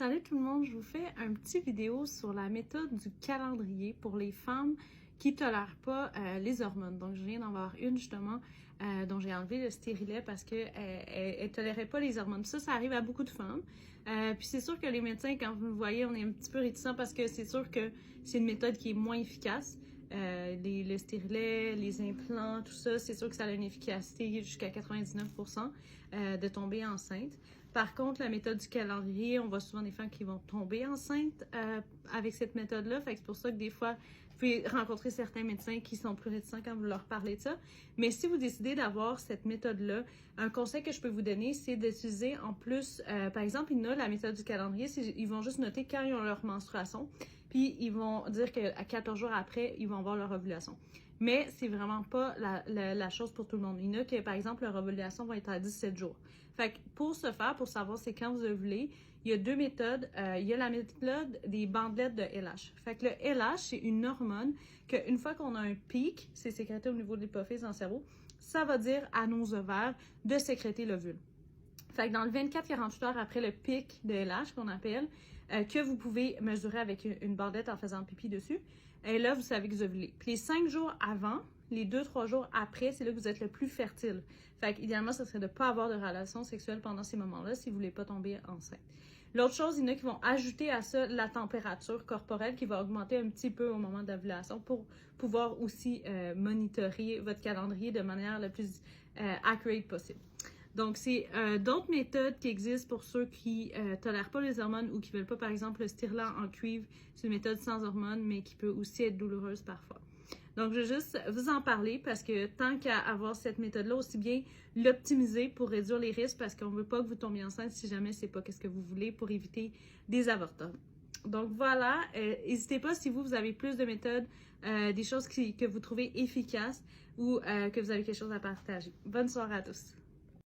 Salut tout le monde, je vous fais un petit vidéo sur la méthode du calendrier pour les femmes qui ne tolèrent pas les hormones. Donc, je viens d'en voir une justement dont j'ai enlevé le stérilet parce qu'elle ne tolérait pas les hormones. Ça arrive à beaucoup de femmes. Puis c'est sûr que les médecins, quand vous le voyez, on est un petit peu réticents parce que c'est sûr que c'est une méthode qui est moins efficace. Le stérilet, les implants, tout ça, c'est sûr que ça a une efficacité jusqu'à 99% de tomber enceinte. Par contre, la méthode du calendrier, on voit souvent des femmes qui vont tomber enceintes avec cette méthode-là. Fait que c'est pour ça que des fois, vous pouvez rencontrer certains médecins qui sont plus réticents quand vous leur parlez de ça. Mais si vous décidez d'avoir cette méthode-là, un conseil que je peux vous donner, c'est d'utiliser en plus, par exemple, il y en a la méthode du calendrier, ils vont juste noter quand ils ont leur menstruation. Puis ils vont dire qu'à 14 jours après, ils vont avoir leur ovulation. Mais c'est vraiment pas la chose pour tout le monde. Il y en a que, par exemple, leur ovulation va être à 17 jours. Fait que pour ce faire, pour savoir c'est quand vous ovulez, il y a deux méthodes. Il y a la méthode des bandelettes de LH. Fait que le LH, c'est une hormone qu'une fois qu'on a un pic, c'est sécrété au niveau de l'hypophyse dans le cerveau, ça va dire à nos ovaires de sécréter l'ovule. Fait que dans le 24-48 heures après le pic de LH qu'on appelle, que vous pouvez mesurer avec une bandelette en faisant pipi dessus, et là, vous savez que vous ovulez. Puis les 5 jours avant, les 2-3 jours après, c'est là que vous êtes le plus fertile. Fait qu'idéalement, ce serait de ne pas avoir de relations sexuelles pendant ces moments-là si vous ne voulez pas tomber enceinte. L'autre chose, il y en a qui vont ajouter à ça la température corporelle qui va augmenter un petit peu au moment de l'ovulation pour pouvoir aussi monitorer votre calendrier de manière la plus accurate possible. Donc, c'est d'autres méthodes qui existent pour ceux qui ne tolèrent pas les hormones ou qui ne veulent pas, par exemple, le stérilet en cuivre. C'est une méthode sans hormones, mais qui peut aussi être douloureuse parfois. Donc, je vais juste vous en parler parce que tant qu'à avoir cette méthode-là, aussi bien l'optimiser pour réduire les risques parce qu'on ne veut pas que vous tombiez enceinte si jamais ce n'est pas ce que vous voulez pour éviter des avortements. Donc voilà, n'hésitez pas si vous avez plus de méthodes, des choses que vous trouvez efficaces ou que vous avez quelque chose à partager. Bonne soirée à tous!